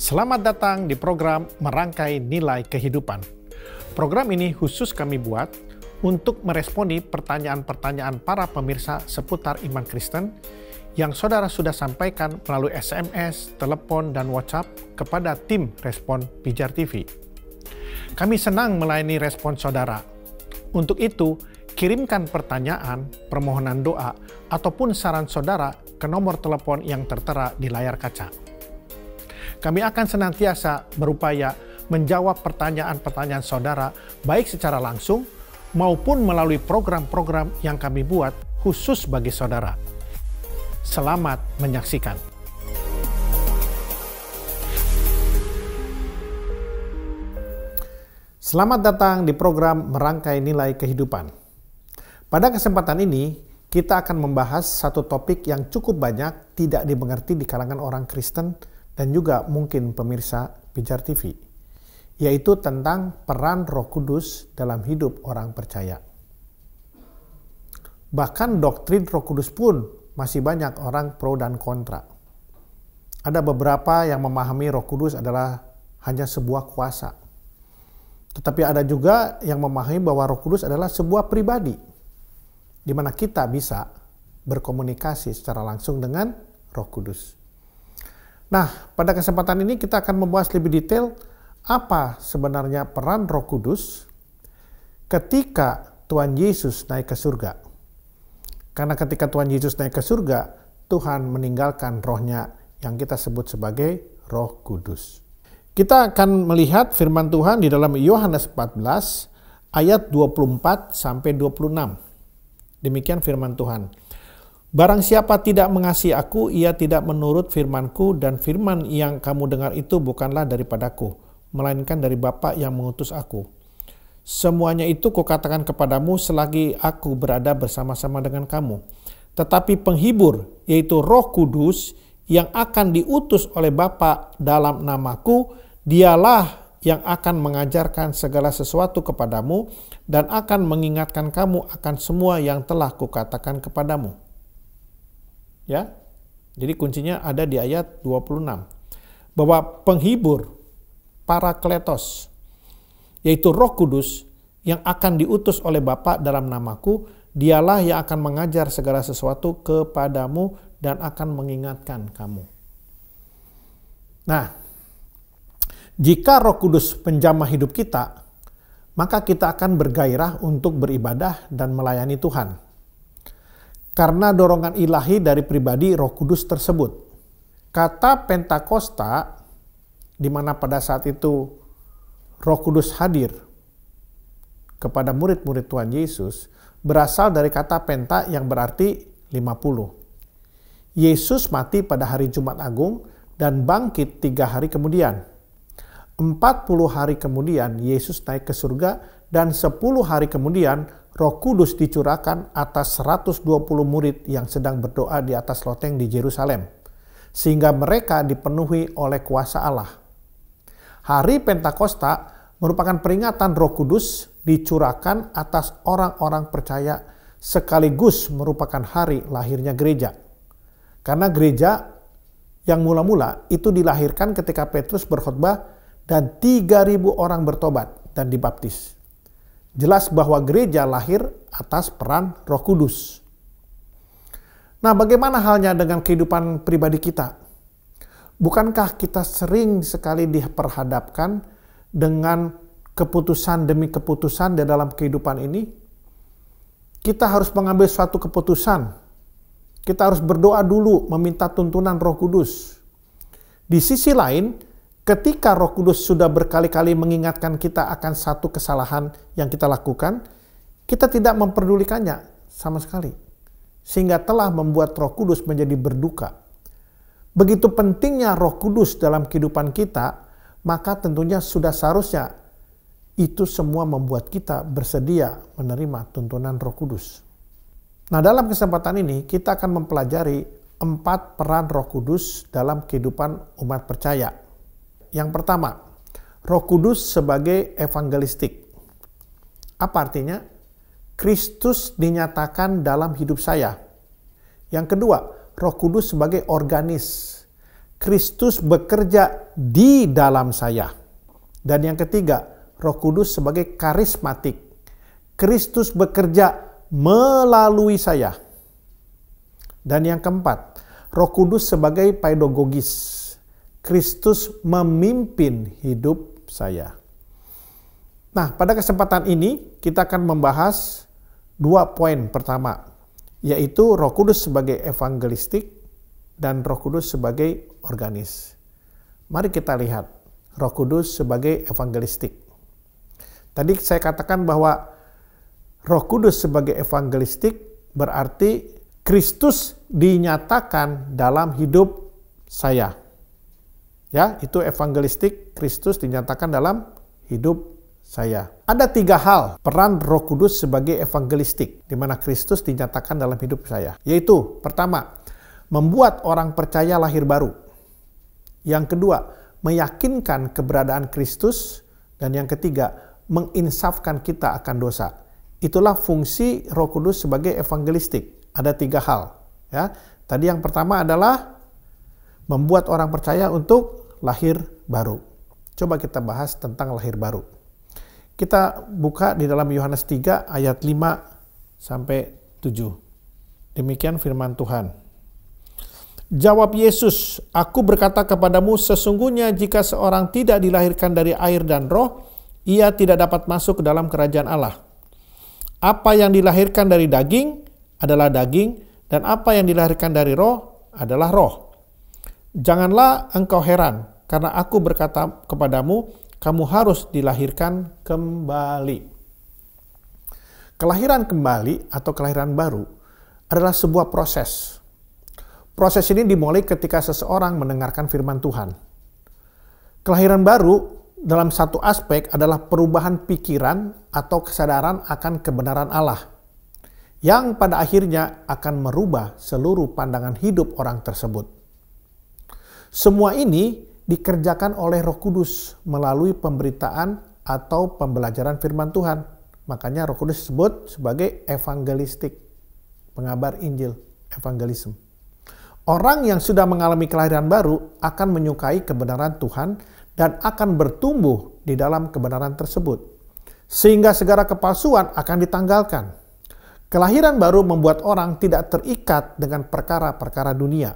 Selamat datang di program Merangkai Nilai Kehidupan. Program ini khusus kami buat untuk meresponi pertanyaan-pertanyaan para pemirsa seputar iman Kristen yang saudara sudah sampaikan melalui SMS, telepon, dan WhatsApp kepada tim Respon Pijar TV. Kami senang melayani respon saudara. Untuk itu, kirimkan pertanyaan, permohonan doa, ataupun saran saudara ke nomor telepon yang tertera di layar kaca. Kami akan senantiasa berupaya menjawab pertanyaan-pertanyaan saudara baik secara langsung maupun melalui program-program yang kami buat khusus bagi saudara. Selamat menyaksikan. Selamat datang di program Merangkai Nilai Kehidupan. Pada kesempatan ini, kita akan membahas satu topik yang cukup banyak tidak dimengerti di kalangan orang Kristen dan juga mungkin pemirsa Pijar TV, yaitu tentang peran Roh Kudus dalam hidup orang percaya. Bahkan doktrin Roh Kudus pun masih banyak orang pro dan kontra. Ada beberapa yang memahami Roh Kudus adalah hanya sebuah kuasa. Tetapi ada juga yang memahami bahwa Roh Kudus adalah sebuah pribadi, di mana kita bisa berkomunikasi secara langsung dengan Roh Kudus. Nah, pada kesempatan ini kita akan membahas lebih detail apa sebenarnya peran Roh Kudus ketika Tuhan Yesus naik ke surga. Karena ketika Tuhan Yesus naik ke surga, Tuhan meninggalkan rohnya yang kita sebut sebagai Roh Kudus. Kita akan melihat firman Tuhan di dalam Yohanes 14 ayat 24 sampai 26. Demikian firman Tuhan. Barang siapa tidak mengasihi aku, ia tidak menurut firman-Ku, dan firman yang kamu dengar itu bukanlah daripadaku, melainkan dari Bapa yang mengutus aku. Semuanya itu kukatakan kepadamu selagi aku berada bersama-sama dengan kamu. Tetapi penghibur, yaitu Roh Kudus, yang akan diutus oleh Bapa dalam namaku, dialah yang akan mengajarkan segala sesuatu kepadamu dan akan mengingatkan kamu akan semua yang telah kukatakan kepadamu. Ya, jadi kuncinya ada di ayat 26. Bahwa penghibur, Parakletos, yaitu Roh Kudus yang akan diutus oleh Bapa dalam namaku, dialah yang akan mengajar segala sesuatu kepadamu dan akan mengingatkan kamu. Nah, jika Roh Kudus menjamah hidup kita, maka kita akan bergairah untuk beribadah dan melayani Tuhan. Karena dorongan ilahi dari pribadi Roh Kudus tersebut. Kata Pentakosta, di mana pada saat itu Roh Kudus hadir kepada murid-murid Tuhan Yesus, berasal dari kata penta yang berarti 50. Yesus mati pada hari Jumat Agung dan bangkit 3 hari kemudian. 40 hari kemudian Yesus naik ke surga dan 10 hari kemudian Roh Kudus dicurahkan atas 120 murid yang sedang berdoa di atas loteng di Yerusalem, sehingga mereka dipenuhi oleh kuasa Allah. Hari Pentakosta merupakan peringatan Roh Kudus dicurahkan atas orang-orang percaya sekaligus merupakan hari lahirnya gereja. Karena gereja yang mula-mula itu dilahirkan ketika Petrus berkhotbah dan 3.000 orang bertobat dan dibaptis. Jelas bahwa gereja lahir atas peran Roh Kudus. Nah, bagaimana halnya dengan kehidupan pribadi kita? Bukankah kita sering sekali diperhadapkan dengan keputusan demi keputusan di dalam kehidupan ini? Kita harus mengambil suatu keputusan. Kita harus berdoa dulu meminta tuntunan Roh Kudus. Di sisi lain, Ketika Roh Kudus sudah berkali-kali mengingatkan kita akan satu kesalahan yang kita lakukan, kita tidak memperdulikannya sama sekali. Sehingga telah membuat Roh Kudus menjadi berduka. Begitu pentingnya Roh Kudus dalam kehidupan kita, maka tentunya sudah seharusnya itu semua membuat kita bersedia menerima tuntunan Roh Kudus. Nah, dalam kesempatan ini kita akan mempelajari 4 peran Roh Kudus dalam kehidupan umat percaya. Yang pertama, Roh Kudus sebagai evangelistik. Apa artinya? Kristus dinyatakan dalam hidup saya. Yang kedua, Roh Kudus sebagai organis. Kristus bekerja di dalam saya. Dan yang ketiga, Roh Kudus sebagai karismatik. Kristus bekerja melalui saya. Dan yang keempat, Roh Kudus sebagai pedagogis. Kristus memimpin hidup saya. Nah, pada kesempatan ini kita akan membahas 2 poin pertama, yaitu Roh Kudus sebagai evangelistik dan Roh Kudus sebagai organis. Mari kita lihat Roh Kudus sebagai evangelistik. Tadi saya katakan bahwa Roh Kudus sebagai evangelistik berarti Kristus dinyatakan dalam hidup saya. Ya, itu evangelistik, Kristus dinyatakan dalam hidup saya. Ada 3 hal peran Roh Kudus sebagai evangelistik, di mana Kristus dinyatakan dalam hidup saya. Yaitu, pertama, membuat orang percaya lahir baru. Yang kedua, meyakinkan keberadaan Kristus. Dan yang ketiga, menginsafkan kita akan dosa. Itulah fungsi Roh Kudus sebagai evangelistik. Ada 3 hal. Ya. Tadi yang pertama adalah membuat orang percaya untuk lahir baru. Coba kita bahas tentang lahir baru. Kita buka di dalam Yohanes 3 ayat 5-7. Demikian firman Tuhan. Jawab Yesus, "Aku berkata kepadamu, sesungguhnya jika seorang tidak dilahirkan dari air dan roh, ia tidak dapat masuk ke dalam kerajaan Allah. Apa yang dilahirkan dari daging adalah daging, dan apa yang dilahirkan dari roh adalah roh. Janganlah engkau heran, karena aku berkata kepadamu, kamu harus dilahirkan kembali." Kelahiran kembali atau kelahiran baru adalah sebuah proses. Proses ini dimulai ketika seseorang mendengarkan firman Tuhan. Kelahiran baru dalam satu aspek adalah perubahan pikiran atau kesadaran akan kebenaran Allah, yang pada akhirnya akan merubah seluruh pandangan hidup orang tersebut. Semua ini dikerjakan oleh Roh Kudus melalui pemberitaan atau pembelajaran firman Tuhan. Makanya Roh Kudus disebut sebagai evangelistik, pengabar Injil, evangelism. Orang yang sudah mengalami kelahiran baru akan menyukai kebenaran Tuhan dan akan bertumbuh di dalam kebenaran tersebut, sehingga segala kepalsuan akan ditanggalkan. Kelahiran baru membuat orang tidak terikat dengan perkara-perkara dunia.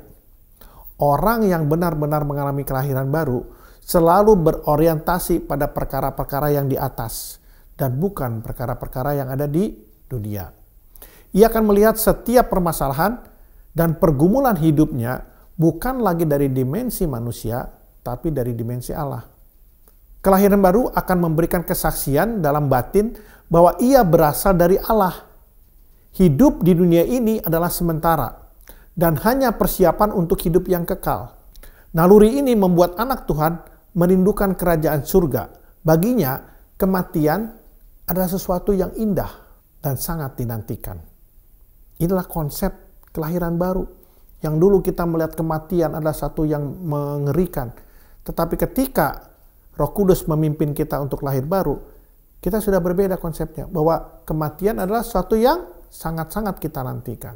Orang yang benar-benar mengalami kelahiran baru selalu berorientasi pada perkara-perkara yang di atas dan bukan perkara-perkara yang ada di dunia. Ia akan melihat setiap permasalahan dan pergumulan hidupnya bukan lagi dari dimensi manusia, tapi dari dimensi Allah. Kelahiran baru akan memberikan kesaksian dalam batin bahwa ia berasal dari Allah. Hidup di dunia ini adalah sementara dan hanya persiapan untuk hidup yang kekal. Naluri ini membuat anak Tuhan merindukan kerajaan surga. Baginya, kematian adalah sesuatu yang indah dan sangat dinantikan. Inilah konsep kelahiran baru. Yang dulu kita melihat kematian adalah satu yang mengerikan. Tetapi ketika Roh Kudus memimpin kita untuk lahir baru, kita sudah berbeda konsepnya. Bahwa kematian adalah sesuatu yang sangat-sangat kita nantikan.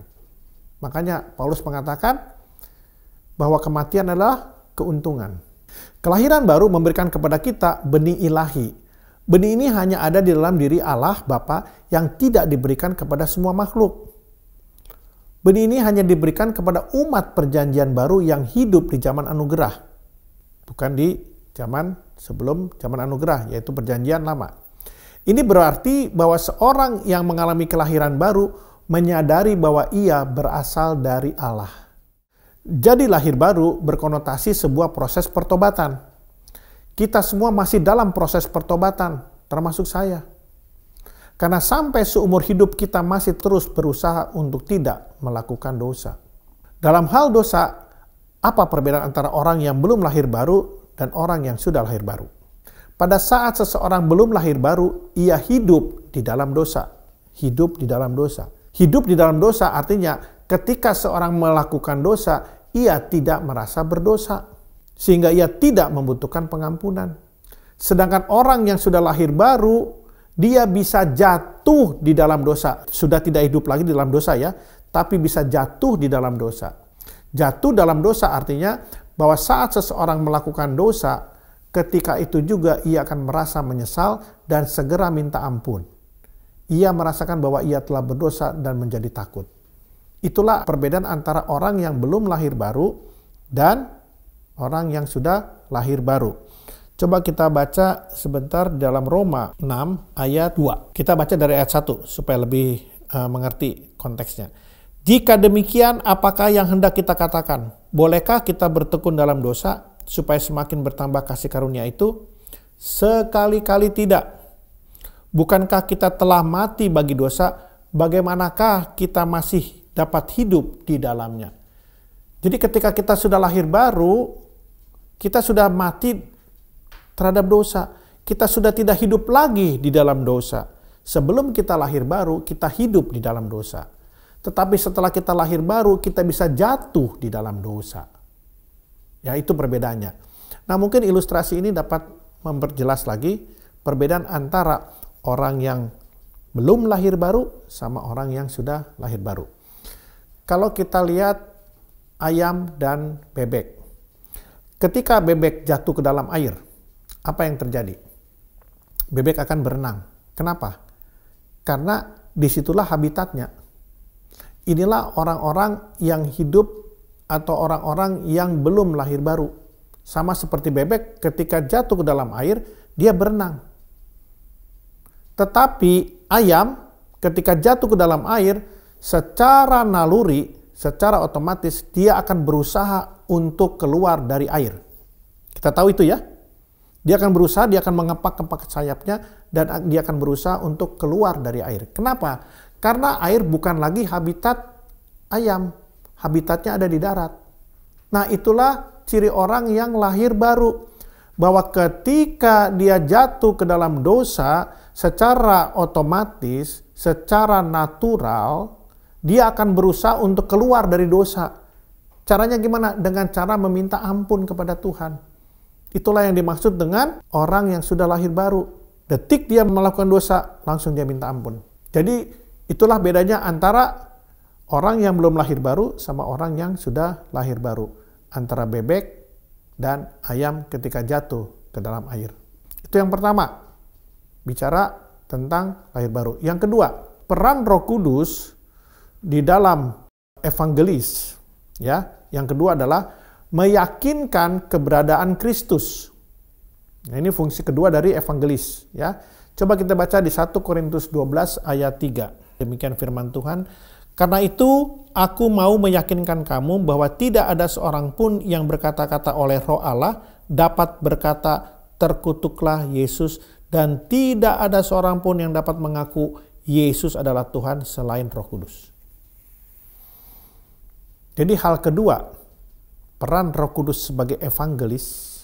Makanya Paulus mengatakan bahwa kematian adalah keuntungan. Kelahiran baru memberikan kepada kita benih ilahi. Benih ini hanya ada di dalam diri Allah Bapa yang tidak diberikan kepada semua makhluk. Benih ini hanya diberikan kepada umat perjanjian baru yang hidup di zaman anugerah. Bukan di zaman sebelum zaman anugerah, yaitu perjanjian lama. Ini berarti bahwa seorang yang mengalami kelahiran baru menyadari bahwa ia berasal dari Allah. Jadi lahir baru berkonotasi sebuah proses pertobatan. Kita semua masih dalam proses pertobatan, termasuk saya. Karena sampai seumur hidup kita masih terus berusaha untuk tidak melakukan dosa. Dalam hal dosa, apa perbedaan antara orang yang belum lahir baru dan orang yang sudah lahir baru? Pada saat seseorang belum lahir baru, ia hidup di dalam dosa. Hidup di dalam dosa. Hidup di dalam dosa artinya ketika seorang melakukan dosa, ia tidak merasa berdosa. Sehingga ia tidak membutuhkan pengampunan. Sedangkan orang yang sudah lahir baru, dia bisa jatuh di dalam dosa. Sudah tidak hidup lagi di dalam dosa ya, tapi bisa jatuh di dalam dosa. Jatuh dalam dosa artinya bahwa saat seseorang melakukan dosa, ketika itu juga ia akan merasa menyesal dan segera minta ampun. Ia merasakan bahwa ia telah berdosa dan menjadi takut. Itulah perbedaan antara orang yang belum lahir baru dan orang yang sudah lahir baru. Coba kita baca sebentar dalam Roma 6 ayat 2. Kita baca dari ayat 1 supaya lebih mengerti konteksnya. Jika demikian, apakah yang hendak kita katakan? Bolehkah kita bertekun dalam dosa supaya semakin bertambah kasih karunia itu? Sekali-kali tidak. Bukankah kita telah mati bagi dosa? Bagaimanakah kita masih dapat hidup di dalamnya? Jadi ketika kita sudah lahir baru, kita sudah mati terhadap dosa. Kita sudah tidak hidup lagi di dalam dosa. Sebelum kita lahir baru, kita hidup di dalam dosa. Tetapi setelah kita lahir baru, kita bisa jatuh di dalam dosa. Ya, itu perbedaannya. Nah, mungkin ilustrasi ini dapat memperjelas lagi perbedaan antara orang yang belum lahir baru sama orang yang sudah lahir baru. Kalau kita lihat ayam dan bebek. Ketika bebek jatuh ke dalam air, apa yang terjadi? Bebek akan berenang. Kenapa? Karena disitulah habitatnya. Inilah orang-orang yang hidup atau orang-orang yang belum lahir baru. Sama seperti bebek ketika jatuh ke dalam air, dia berenang. Tetapi ayam ketika jatuh ke dalam air, secara naluri, secara otomatis dia akan berusaha untuk keluar dari air. Kita tahu itu ya. Dia akan berusaha, dia akan mengepak-kepak sayapnya dan dia akan berusaha untuk keluar dari air. Kenapa? Karena air bukan lagi habitat ayam. Habitatnya ada di darat. Nah, itulah ciri orang yang lahir baru. Bahwa ketika dia jatuh ke dalam dosa, secara otomatis, secara natural, dia akan berusaha untuk keluar dari dosa. Caranya gimana? Dengan cara meminta ampun kepada Tuhan. Itulah yang dimaksud dengan orang yang sudah lahir baru. Detik dia melakukan dosa, langsung dia minta ampun. Jadi itulah bedanya antara orang yang belum lahir baru sama orang yang sudah lahir baru. Antara bebek dan ayam ketika jatuh ke dalam air. Itu yang pertama. Bicara tentang lahir baru. Yang kedua, peran Roh Kudus di dalam evangelis. Ya, yang kedua adalah meyakinkan keberadaan Kristus. Nah, ini fungsi kedua dari evangelis, ya. Coba kita baca di 1 Korintus 12 ayat 3. Demikian firman Tuhan. Karena itu aku mau meyakinkan kamu bahwa tidak ada seorang pun yang berkata-kata oleh Roh Allah dapat berkata terkutuklah Yesus, dan tidak ada seorang pun yang dapat mengaku Yesus adalah Tuhan selain Roh Kudus. Jadi hal kedua, peran Roh Kudus sebagai evangelis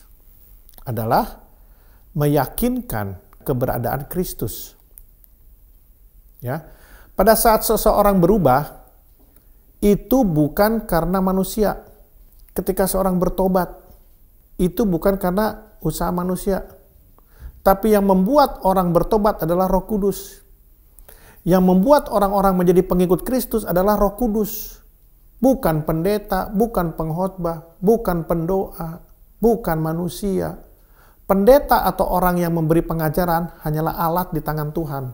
adalah meyakinkan keberadaan Kristus. Ya. Pada saat seseorang berubah, itu bukan karena manusia. Ketika seorang bertobat, itu bukan karena usaha manusia. Tapi yang membuat orang bertobat adalah Roh Kudus. Yang membuat orang-orang menjadi pengikut Kristus adalah Roh Kudus. Bukan pendeta, bukan pengkhotbah, bukan pendoa, bukan manusia. Pendeta atau orang yang memberi pengajaran hanyalah alat di tangan Tuhan.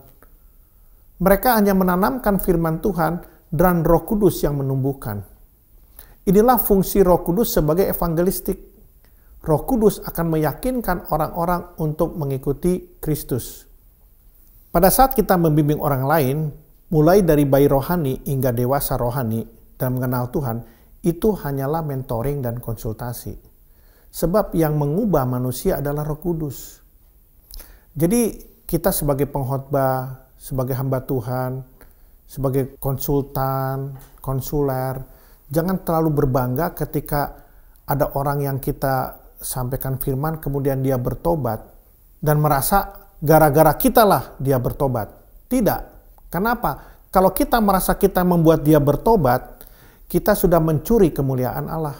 Mereka hanya menanamkan firman Tuhan dan Roh Kudus yang menumbuhkan. Inilah fungsi Roh Kudus sebagai evangelistik. Roh Kudus akan meyakinkan orang-orang untuk mengikuti Kristus. Pada saat kita membimbing orang lain, mulai dari bayi rohani hingga dewasa rohani dan mengenal Tuhan, itu hanyalah mentoring dan konsultasi. Sebab yang mengubah manusia adalah Roh Kudus. Jadi kita sebagai pengkhotbah, sebagai hamba Tuhan, sebagai konsultan, konsuler, jangan terlalu berbangga ketika ada orang yang kita sampaikan firman kemudian dia bertobat dan merasa gara-gara kita lah dia bertobat. Tidak. Kenapa? Kalau kita merasa kita membuat dia bertobat, kita sudah mencuri kemuliaan Allah.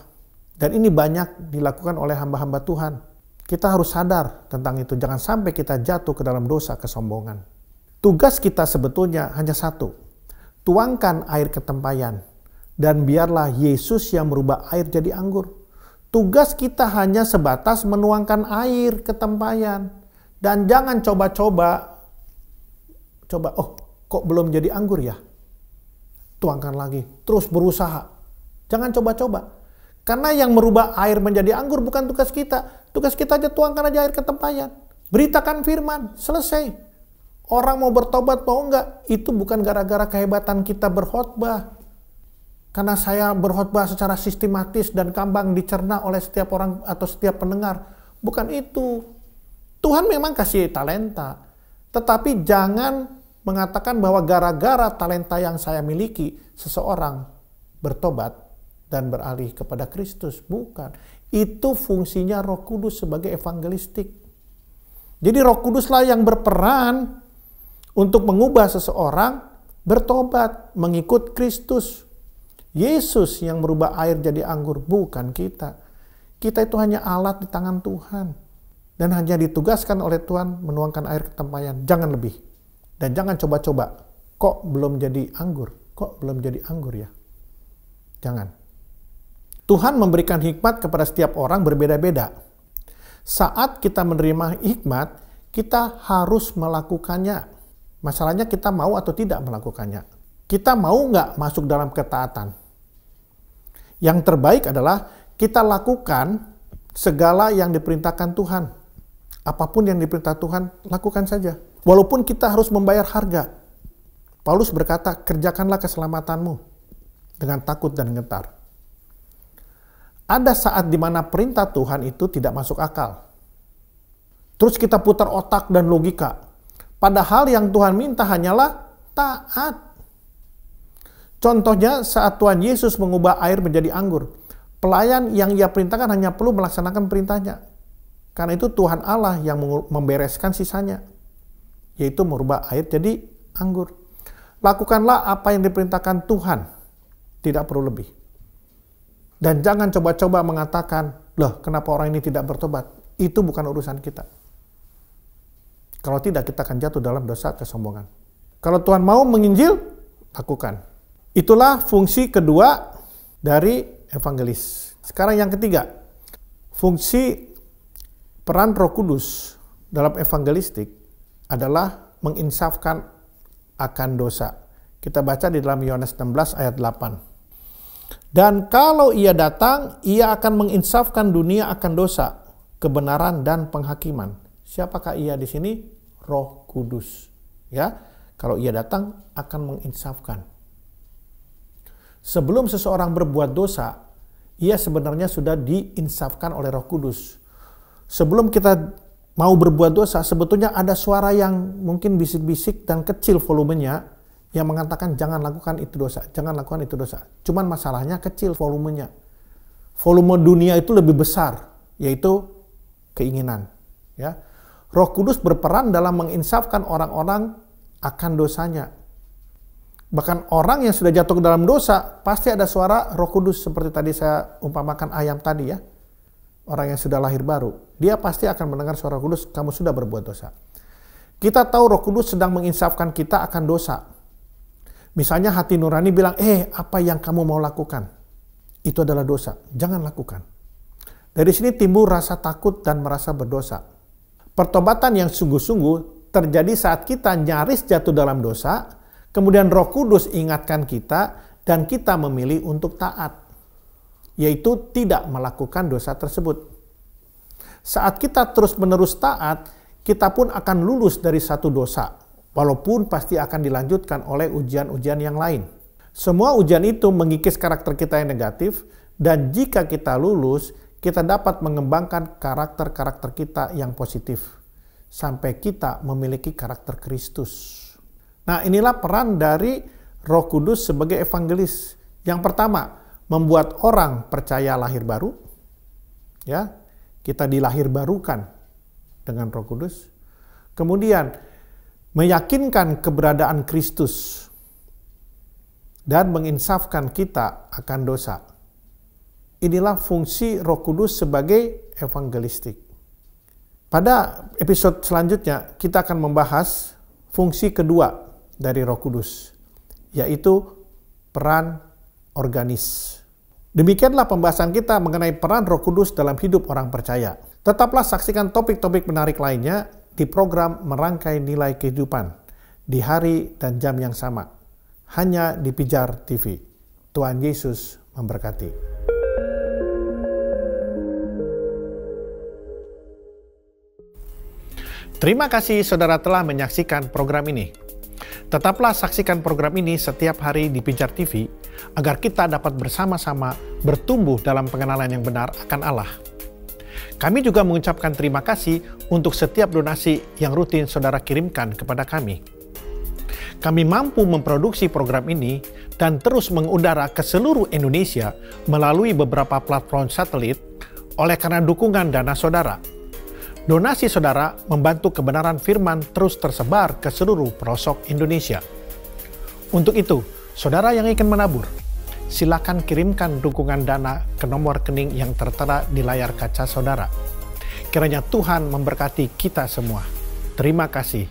Dan ini banyak dilakukan oleh hamba-hamba Tuhan. Kita harus sadar tentang itu. Jangan sampai kita jatuh ke dalam dosa kesombongan. Tugas kita sebetulnya hanya satu. Tuangkan air ketempayan. Dan biarlah Yesus yang merubah air jadi anggur. Tugas kita hanya sebatas menuangkan air ketempayan. Dan jangan coba-coba. Kok belum jadi anggur ya? Tuangkan lagi. Terus berusaha. Jangan coba-coba. Karena yang merubah air menjadi anggur bukan tugas kita. Tugas kita aja tuangkan aja air ketempayan. Beritakan firman, selesai. Orang mau bertobat mau enggak, itu bukan gara-gara kehebatan kita berkhotbah. Karena saya berkhotbah secara sistematis dan gampang dicerna oleh setiap orang atau setiap pendengar. Bukan itu. Tuhan memang kasih talenta. Tetapi jangan mengatakan bahwa gara-gara talenta yang saya miliki, seseorang bertobat dan beralih kepada Kristus. Bukan. Itu fungsinya Roh Kudus sebagai evangelistik. Jadi Roh Kuduslah yang berperan untuk mengubah seseorang bertobat, mengikut Kristus. Yesus yang merubah air jadi anggur, bukan kita. Kita itu hanya alat di tangan Tuhan. Dan hanya ditugaskan oleh Tuhan menuangkan air ketempayan. Jangan lebih. Dan jangan coba-coba. Kok belum jadi anggur? Kok belum jadi anggur ya? Jangan. Tuhan memberikan hikmat kepada setiap orang berbeda-beda. Saat kita menerima hikmat, kita harus melakukannya. Masalahnya kita mau atau tidak melakukannya. Kita mau nggak masuk dalam ketaatan? Yang terbaik adalah kita lakukan segala yang diperintahkan Tuhan. Apapun yang diperintah Tuhan, lakukan saja. Walaupun kita harus membayar harga. Paulus berkata, kerjakanlah keselamatanmu dengan takut dan gentar. Ada saat di mana perintah Tuhan itu tidak masuk akal. Terus kita putar otak dan logika. Padahal yang Tuhan minta hanyalah taat. Contohnya saat Tuhan Yesus mengubah air menjadi anggur. Pelayan yang ia perintahkan hanya perlu melaksanakan perintahnya. Karena itu Tuhan Allah yang membereskan sisanya. Yaitu merubah air jadi anggur. Lakukanlah apa yang diperintahkan Tuhan. Tidak perlu lebih. Dan jangan coba-coba mengatakan, loh kenapa orang ini tidak bertobat? Itu bukan urusan kita. Kalau tidak, kita akan jatuh dalam dosa kesombongan. Kalau Tuhan mau menginjil, lakukan. Itulah fungsi kedua dari evangelis. Sekarang yang ketiga, fungsi peran Roh Kudus dalam evangelistik adalah menginsafkan akan dosa. Kita baca di dalam Yohanes 16 ayat 8. Dan kalau ia datang, ia akan menginsafkan dunia akan dosa, kebenaran dan penghakiman. Siapakah ia di sini? Roh Kudus. Ya, kalau ia datang akan menginsafkan. Sebelum seseorang berbuat dosa, ia sebenarnya sudah diinsafkan oleh Roh Kudus. Sebelum kita mau berbuat dosa, sebetulnya ada suara yang mungkin bisik-bisik dan kecil volumenya, yang mengatakan jangan lakukan itu dosa, jangan lakukan itu dosa. Cuman masalahnya kecil volumenya. Volume dunia itu lebih besar, yaitu keinginan. Ya, Roh Kudus berperan dalam menginsafkan orang-orang akan dosanya. Bahkan orang yang sudah jatuh ke dalam dosa, pasti ada suara Roh Kudus seperti tadi saya umpamakan ayam tadi ya. Orang yang sudah lahir baru, dia pasti akan mendengar suara Roh Kudus, kamu sudah berbuat dosa. Kita tahu Roh Kudus sedang menginsafkan kita akan dosa. Misalnya hati nurani bilang, apa yang kamu mau lakukan? Itu adalah dosa, jangan lakukan. Dari sini timbul rasa takut dan merasa berdosa. Pertobatan yang sungguh-sungguh terjadi saat kita nyaris jatuh dalam dosa, kemudian Roh Kudus ingatkan kita, dan kita memilih untuk taat. Yaitu tidak melakukan dosa tersebut. Saat kita terus-menerus taat, kita pun akan lulus dari satu dosa. Walaupun pasti akan dilanjutkan oleh ujian-ujian yang lain. Semua ujian itu mengikis karakter kita yang negatif, dan jika kita lulus, kita dapat mengembangkan karakter-karakter kita yang positif sampai kita memiliki karakter Kristus. Nah, inilah peran dari Roh Kudus sebagai evangelis. Yang pertama, membuat orang percaya lahir baru. Ya, kita dilahir barukan dengan Roh Kudus. Kemudian, meyakinkan keberadaan Kristus dan menginsafkan kita akan dosa. Inilah fungsi Roh Kudus sebagai evangelistik. Pada episode selanjutnya, kita akan membahas fungsi kedua dari Roh Kudus, yaitu peran organis. Demikianlah pembahasan kita mengenai peran Roh Kudus dalam hidup orang percaya. Tetaplah saksikan topik-topik menarik lainnya di program Merangkai Nilai Kehidupan di hari dan jam yang sama, hanya di Pijar TV. Tuhan Yesus memberkati. Terima kasih saudara telah menyaksikan program ini. Tetaplah saksikan program ini setiap hari di Pijar TV agar kita dapat bersama-sama bertumbuh dalam pengenalan yang benar akan Allah. Kami juga mengucapkan terima kasih untuk setiap donasi yang rutin saudara kirimkan kepada kami. Kami mampu memproduksi program ini dan terus mengudara ke seluruh Indonesia melalui beberapa platform satelit oleh karena dukungan dana saudara. Donasi saudara membantu kebenaran firman terus tersebar ke seluruh pelosok Indonesia. Untuk itu, saudara yang ingin menabur, silakan kirimkan dukungan dana ke nomor rekening yang tertera di layar kaca saudara. Kiranya Tuhan memberkati kita semua. Terima kasih.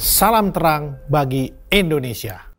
Salam terang bagi Indonesia.